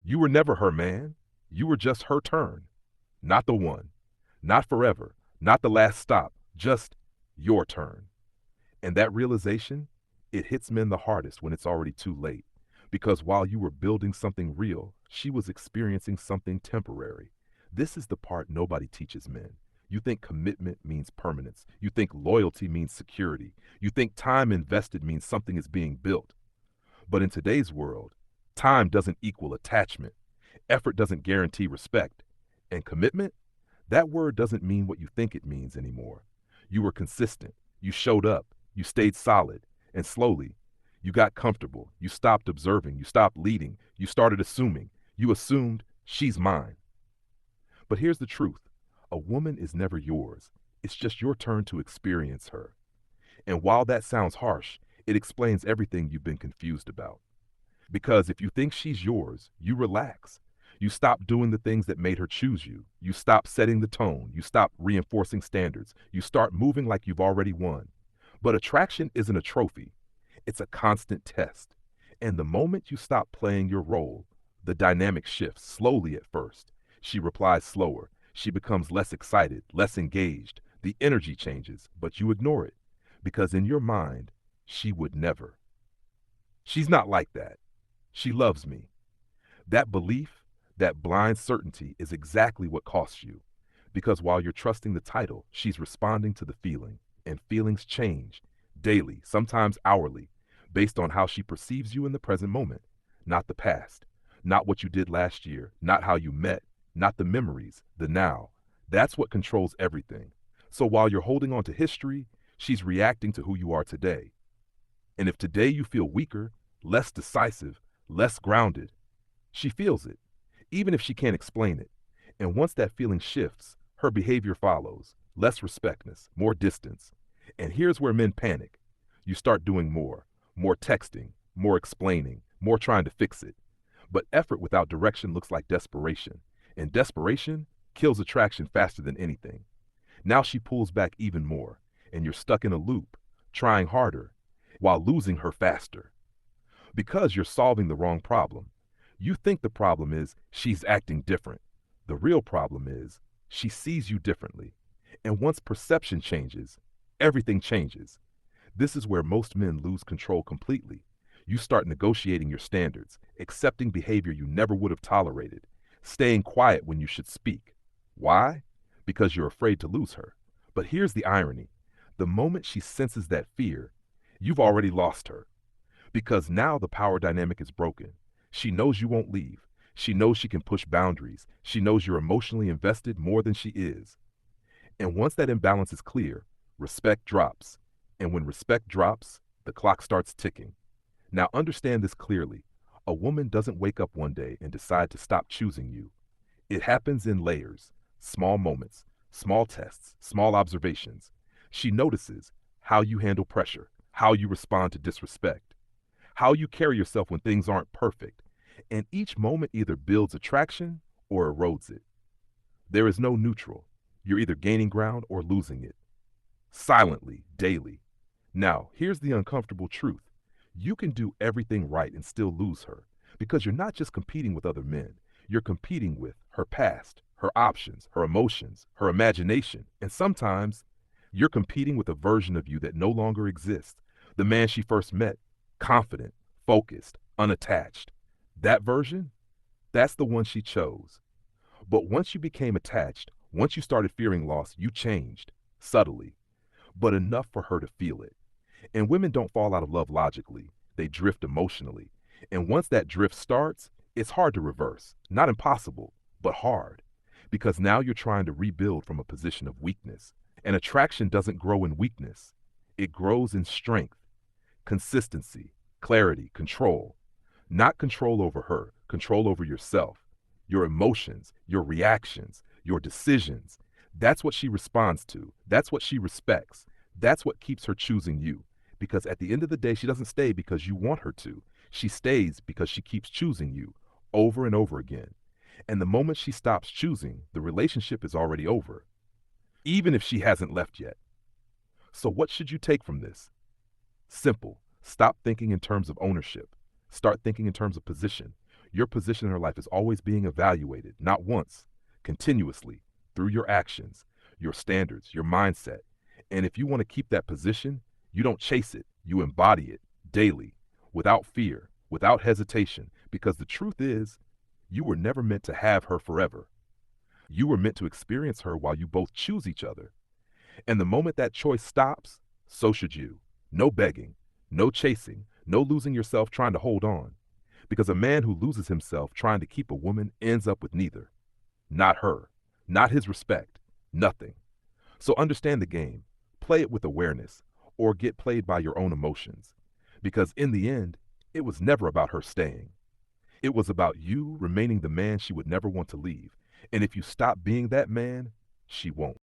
You were never her man. You were just her turn. Not the one. Not forever. Not the last stop. Just your turn. And that realization, it hits men the hardest when it's already too late. Because while you were building something real, she was experiencing something temporary. This is the part nobody teaches men. You think commitment means permanence. You think loyalty means security. You think time invested means something is being built. But in today's world, time doesn't equal attachment. Effort doesn't guarantee respect. And commitment? That word doesn't mean what you think it means anymore. You were consistent. You showed up. You stayed solid. And slowly, you got comfortable. You stopped observing. You stopped leading. You started assuming. You assumed she's mine. But here's the truth. A woman is never yours. It's just your turn to experience her. And while that sounds harsh, it explains everything you've been confused about. Because if you think she's yours, you relax. You stop doing the things that made her choose you. You stop setting the tone. You stop reinforcing standards. You start moving like you've already won. But attraction isn't a trophy. It's a constant test. And the moment you stop playing your role, the dynamic shifts slowly at first. She replies slower. She becomes less excited, less engaged. The energy changes, but you ignore it. Because in your mind, she would never. She's not like that. She loves me. That belief, that blind certainty is exactly what costs you. Because while you're trusting the title, she's responding to the feeling. And feelings change daily, sometimes hourly, based on how she perceives you in the present moment, not the past, not what you did last year, not how you met, not the memories, the now. That's what controls everything. So while you're holding on to history, she's reacting to who you are today. And if today you feel weaker, less decisive, less grounded, she feels it, even if she can't explain it. And once that feeling shifts, her behavior follows. Less respectness, more distance. And here's where men panic. You start doing more texting, more explaining, more trying to fix it. But effort without direction looks like desperation. And desperation kills attraction faster than anything. Now she pulls back even more, and you're stuck in a loop, trying harder, while losing her faster. Because you're solving the wrong problem. You think the problem is she's acting different. The real problem is she sees you differently. And once perception changes, everything changes. This is where most men lose control completely. You start negotiating your standards, accepting behavior you never would have tolerated, staying quiet when you should speak. Why? Because you're afraid to lose her. But here's the irony. The moment she senses that fear, you've already lost her. Because now the power dynamic is broken. She knows you won't leave. She knows she can push boundaries. She knows you're emotionally invested more than she is. And once that imbalance is clear, respect drops. And when respect drops, the clock starts ticking. Now understand this clearly. A woman doesn't wake up one day and decide to stop choosing you. It happens in layers, small moments, small tests, small observations. She notices how you handle pressure, how you respond to disrespect, how you carry yourself when things aren't perfect. And each moment either builds attraction or erodes it. There is no neutral. You're either gaining ground or losing it. Silently, daily. Now, here's the uncomfortable truth. You can do everything right and still lose her. Because you're not just competing with other men. You're competing with her past, her options, her emotions, her imagination. And sometimes, you're competing with a version of you that no longer exists. The man she first met, confident, focused, unattached. That version? That's the one she chose. But once you became attached, once you started fearing loss, you changed, subtly, but enough for her to feel it. And women don't fall out of love logically, they drift emotionally. And once that drift starts, it's hard to reverse. Not impossible, but hard. Because now you're trying to rebuild from a position of weakness. And attraction doesn't grow in weakness, it grows in strength, consistency, clarity, control. Not control over her, control over yourself, your emotions, your reactions, your decisions. That's what she responds to. That's what she respects. That's what keeps her choosing you. Because at the end of the day, she doesn't stay because you want her to. She stays because she keeps choosing you over and over again. And the moment she stops choosing, the relationship is already over, even if she hasn't left yet. So what should you take from this? Simple. Stop thinking in terms of ownership. Start thinking in terms of position. Your position in her life is always being evaluated, not once, continuously, through your actions, your standards, your mindset. And if you want to keep that position, you don't chase it, you embody it daily, without fear, without hesitation, because the truth is, you were never meant to have her forever. You were meant to experience her while you both choose each other. And the moment that choice stops, so should you. No begging, no chasing, no losing yourself trying to hold on. Because a man who loses himself trying to keep a woman ends up with neither. Not her, not his respect, nothing. So understand the game, play it with awareness, or get played by your own emotions. Because in the end, it was never about her staying. It was about you remaining the man she would never want to leave. And if you stop being that man, she won't.